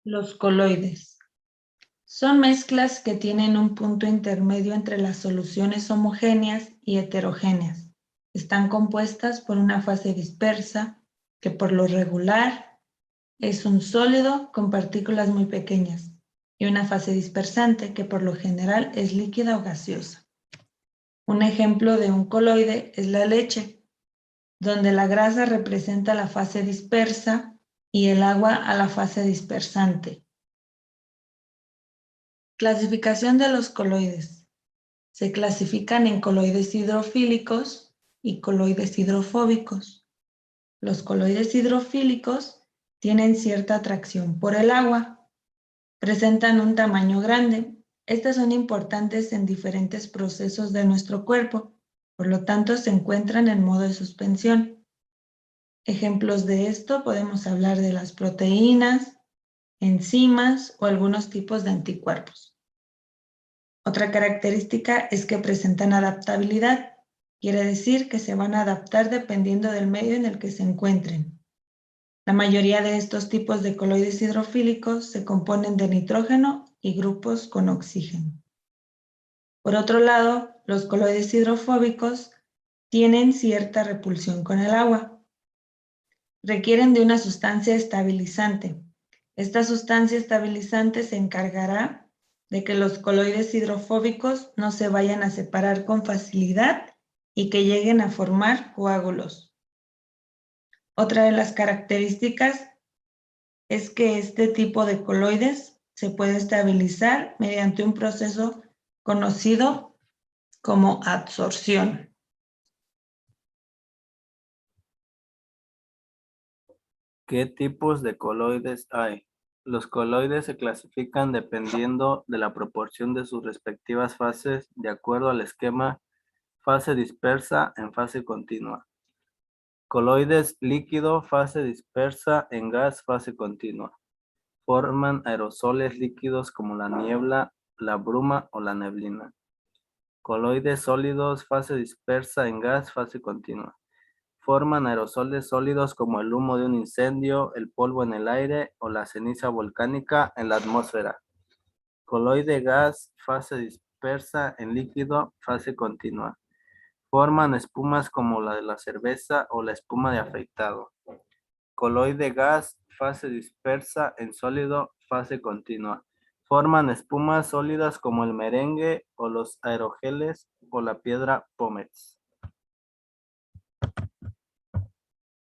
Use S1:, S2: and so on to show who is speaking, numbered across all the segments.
S1: Los coloides son mezclas que tienen un punto intermedio entre las soluciones homogéneas y heterogéneas. Están compuestas por una fase dispersa, que por lo regular es un sólido con partículas muy pequeñas, y una fase dispersante, que por lo general es líquida o gaseosa. Un ejemplo de un coloide es la leche, donde la grasa representa la fase dispersa y el agua a la fase dispersante. Clasificación de los coloides. Se clasifican en coloides hidrofílicos y coloides hidrofóbicos. Los coloides hidrofílicos tienen cierta atracción por el agua. Presentan un tamaño grande. Estas son importantes en diferentes procesos de nuestro cuerpo, por lo tanto se encuentran en modo de suspensión. Ejemplos de esto podemos hablar de las proteínas, enzimas o algunos tipos de anticuerpos. Otra característica es que presentan adaptabilidad. Quiere decir que se van a adaptar dependiendo del medio en el que se encuentren. La mayoría de estos tipos de coloides hidrofílicos se componen de nitrógeno y grupos con oxígeno. Por otro lado, los coloides hidrofóbicos tienen cierta repulsión con el agua. Requieren de una sustancia estabilizante. Esta sustancia estabilizante se encargará de que los coloides hidrofóbicos no se vayan a separar con facilidad y que lleguen a formar coágulos. Otra de las características es que este tipo de coloides se puede estabilizar mediante un proceso conocido como adsorción.
S2: ¿Qué tipos de coloides hay? Los coloides se clasifican dependiendo de la proporción de sus respectivas fases de acuerdo al esquema fase dispersa en fase continua. Coloides líquido, fase dispersa en gas, fase continua. Forman aerosoles líquidos como la niebla, la bruma o la neblina. Coloides sólidos, fase dispersa en gas, fase continua. Forman aerosoles sólidos como el humo de un incendio, el polvo en el aire o la ceniza volcánica en la atmósfera. Coloide gas, fase dispersa en líquido, fase continua. Forman espumas como la de la cerveza o la espuma de afeitado. Coloide gas, fase dispersa en sólido, fase continua. Forman espumas sólidas como el merengue o los aerogeles o la piedra pómez.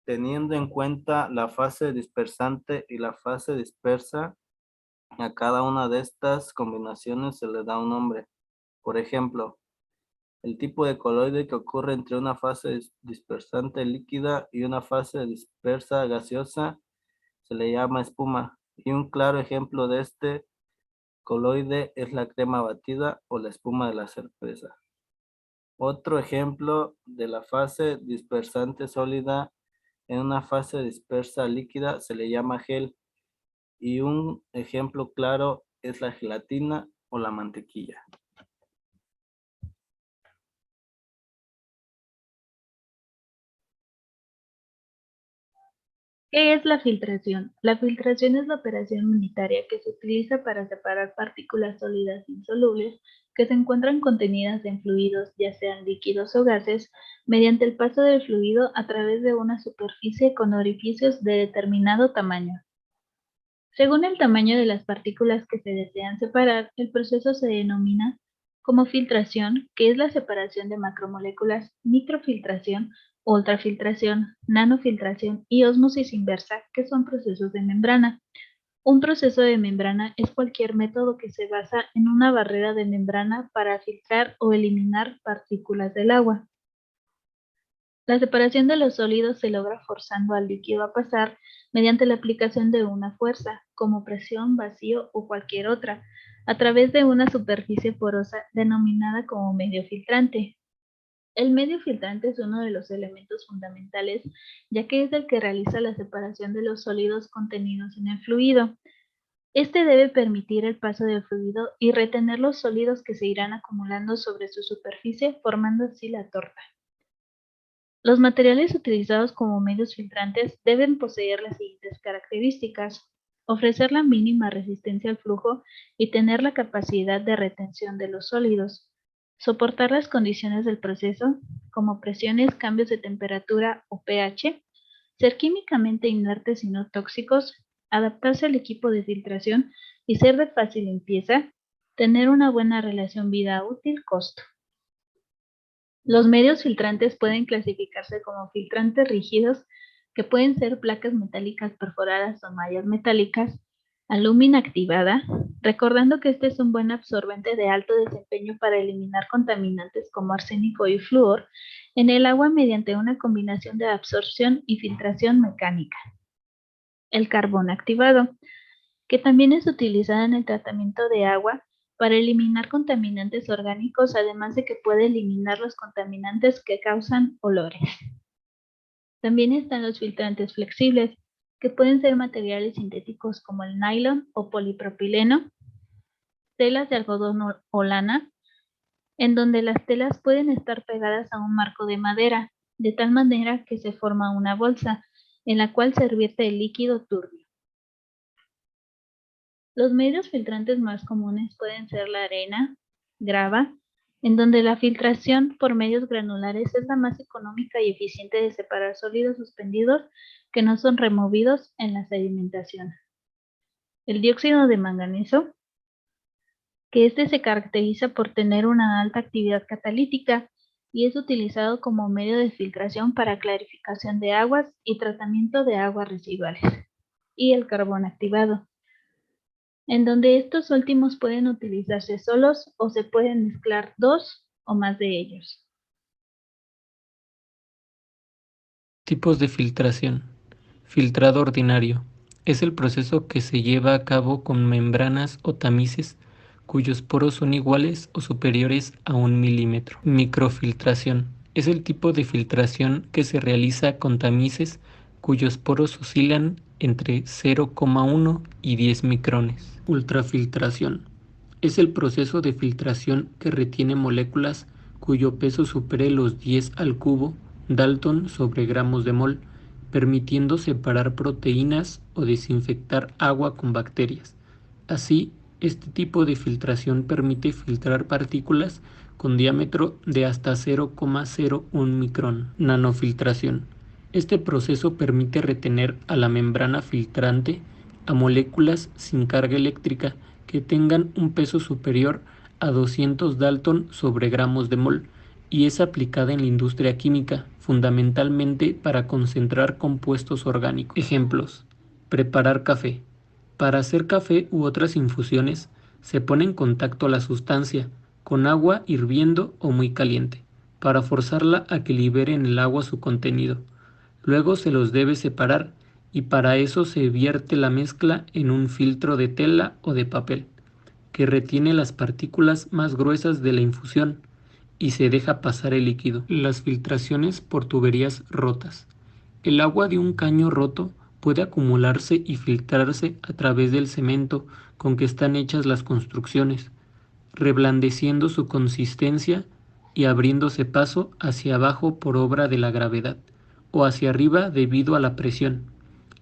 S2: Teniendo en cuenta la fase dispersante y la fase dispersa, a cada una de estas combinaciones se le da un nombre. Por ejemplo, el tipo de coloide que ocurre entre una fase dispersante líquida y una fase dispersa gaseosa se le llama espuma. Y un claro ejemplo de este coloide es la crema batida o la espuma de la cerveza. Otro ejemplo de la fase dispersante sólida en una fase dispersa líquida se le llama gel. Y un ejemplo claro es la gelatina o la mantequilla.
S3: ¿Qué es la filtración? La filtración es la operación unitaria que se utiliza para separar partículas sólidas insolubles que se encuentran contenidas en fluidos, ya sean líquidos o gases, mediante el paso del fluido a través de una superficie con orificios de determinado tamaño. Según el tamaño de las partículas que se desean separar, el proceso se denomina como filtración, que es la separación de macromoléculas, microfiltración, ultrafiltración, nanofiltración y ósmosis inversa, que son procesos de membrana. Un proceso de membrana es cualquier método que se basa en una barrera de membrana para filtrar o eliminar partículas del agua. La separación de los sólidos se logra forzando al líquido a pasar mediante la aplicación de una fuerza, como presión, vacío o cualquier otra, a través de una superficie porosa denominada como medio filtrante. El medio filtrante es uno de los elementos fundamentales, ya que es el que realiza la separación de los sólidos contenidos en el fluido. Este debe permitir el paso del fluido y retener los sólidos que se irán acumulando sobre su superficie, formando así la torta. Los materiales utilizados como medios filtrantes deben poseer las siguientes características. ofrecer la mínima resistencia al flujo y tener la capacidad de retención de los sólidos, soportar las condiciones del proceso, como presiones, cambios de temperatura o pH, ser químicamente inertes y no tóxicos, adaptarse al equipo de filtración y ser de fácil limpieza, tener una buena relación vida útil-costo. Los medios filtrantes pueden clasificarse como filtrantes rígidos, que pueden ser placas metálicas perforadas o mallas metálicas, alúmina activada, recordando que este es un buen absorbente de alto desempeño para eliminar contaminantes como arsénico y flúor en el agua mediante una combinación de absorción y filtración mecánica. El carbón activado, que también es utilizado en el tratamiento de agua para eliminar contaminantes orgánicos, además de que puede eliminar los contaminantes que causan olores. También están los filtrantes flexibles, que pueden ser materiales sintéticos como el nylon o polipropileno, telas de algodón o lana, en donde las telas pueden estar pegadas a un marco de madera, de tal manera que se forma una bolsa, en la cual se vierte el líquido turbio. Los medios filtrantes más comunes pueden ser la arena, grava, en donde la filtración por medios granulares es la más económica y eficiente de separar sólidos suspendidos que no son removidos en la sedimentación. El dióxido de manganeso, que este se caracteriza por tener una alta actividad catalítica y es utilizado como medio de filtración para clarificación de aguas y tratamiento de aguas residuales. Y el carbón activado, en donde estos últimos pueden utilizarse solos o se pueden mezclar dos o más de ellos.
S4: Tipos de filtración. Filtrado ordinario. Es el proceso que se lleva a cabo con membranas o tamices cuyos poros son iguales o superiores a 1 milímetro. Microfiltración. Es el tipo de filtración que se realiza con tamices cuyos poros oscilan entre 0,1 y 10 micrones. Ultrafiltración. Es el proceso de filtración que retiene moléculas cuyo peso supere los 10 al cubo Dalton sobre gramos de mol, permitiendo separar proteínas o desinfectar agua con bacterias. Así, este tipo de filtración permite filtrar partículas con diámetro de hasta 0,01 micrón. Nanofiltración. Este proceso permite retener a la membrana filtrante a moléculas sin carga eléctrica que tengan un peso superior a 200 Dalton sobre gramos de mol, y es aplicada en la industria química, fundamentalmente para concentrar compuestos orgánicos. Ejemplos: preparar café. Para hacer café u otras infusiones, se pone en contacto la sustancia con agua hirviendo o muy caliente, para forzarla a que libere en el agua su contenido. Luego se los debe separar, y para eso se vierte la mezcla en un filtro de tela o de papel, que retiene las partículas más gruesas de la infusión, y se deja pasar el líquido. Las filtraciones por tuberías rotas. El agua de un caño roto puede acumularse y filtrarse a través del cemento con que están hechas las construcciones, reblandeciendo su consistencia y abriéndose paso hacia abajo por obra de la gravedad, o hacia arriba debido a la presión.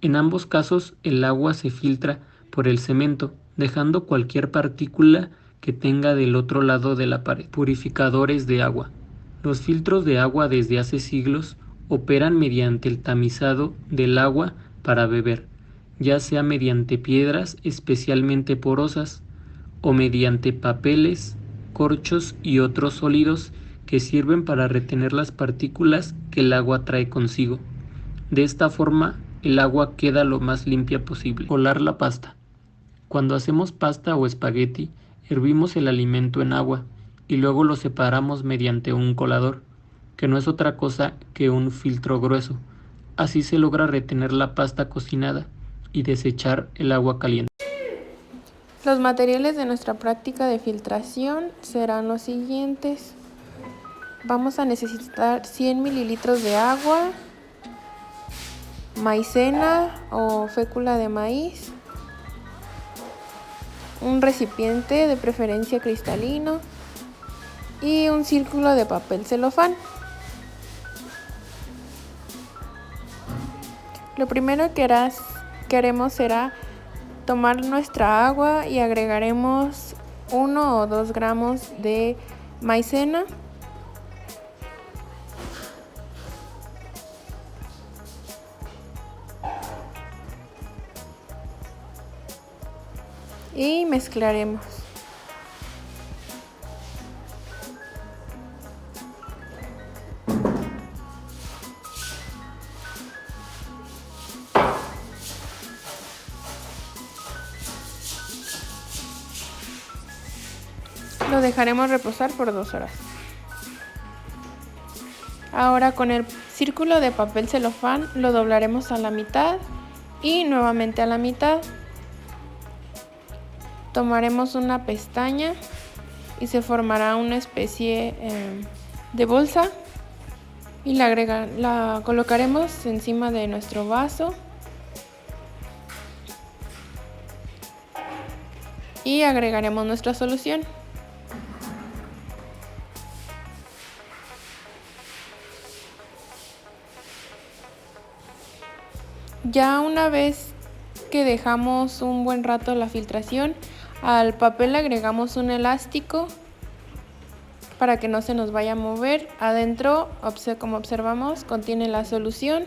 S4: En ambos casos, el agua se filtra por el cemento, dejando cualquier partícula que tenga del otro lado de la pared. Purificadores de agua. Los filtros de agua desde hace siglos operan mediante el tamizado del agua para beber, ya sea mediante piedras especialmente porosas o mediante papeles, corchos y otros sólidos que sirven para retener las partículas que el agua trae consigo. De esta forma, el agua queda lo más limpia posible. Colar la pasta. Cuando hacemos pasta o espagueti, hervimos el alimento en agua y luego lo separamos mediante un colador, que no es otra cosa que un filtro grueso. Así se logra retener la pasta cocinada y desechar el agua caliente.
S5: Los materiales de nuestra práctica de filtración serán los siguientes. Vamos a necesitar 100 mililitros de agua, maicena o fécula de maíz, un recipiente de preferencia cristalino y un círculo de papel celofán. Lo primero que haremos será tomar nuestra agua y agregaremos 1 o 2 gramos de maicena. Y mezclaremos. Lo dejaremos reposar por 2 horas. Ahora con el círculo de papel celofán lo doblaremos a la mitad y nuevamente a la mitad. Tomaremos una pestaña y se formará una especie de bolsa y la colocaremos encima de nuestro vaso y agregaremos nuestra solución. Ya una vez que dejamos un buen rato la filtración, al papel le agregamos un elástico para que no se nos vaya a mover. Adentro, como observamos, contiene la solución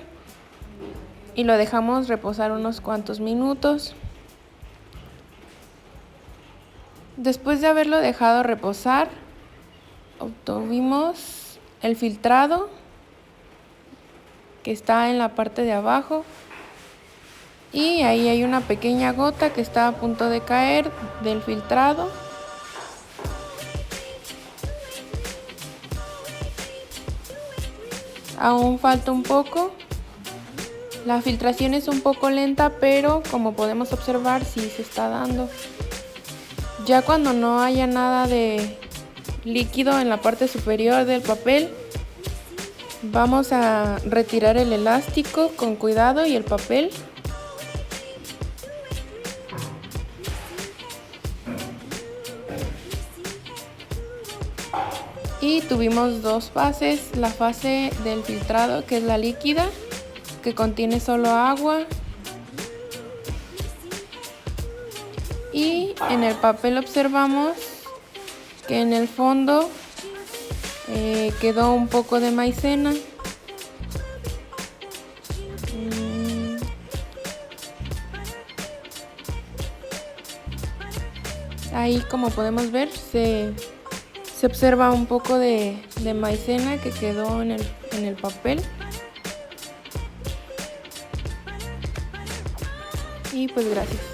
S5: y lo dejamos reposar unos cuantos minutos. Después de haberlo dejado reposar, obtuvimos el filtrado que está en la parte de abajo. Y ahí hay una pequeña gota que está a punto de caer del filtrado. Aún falta un poco. La filtración es un poco lenta, pero como podemos observar, sí se está dando. Ya cuando no haya nada de líquido en la parte superior del papel, vamos a retirar el elástico con cuidado y el papel. Y tuvimos 2 fases, la fase del filtrado, que es la líquida, que contiene solo agua, y en el papel observamos que en el fondo quedó un poco de maicena. Ahí, como podemos ver, se observa un poco de maicena que quedó en el papel. Y pues gracias.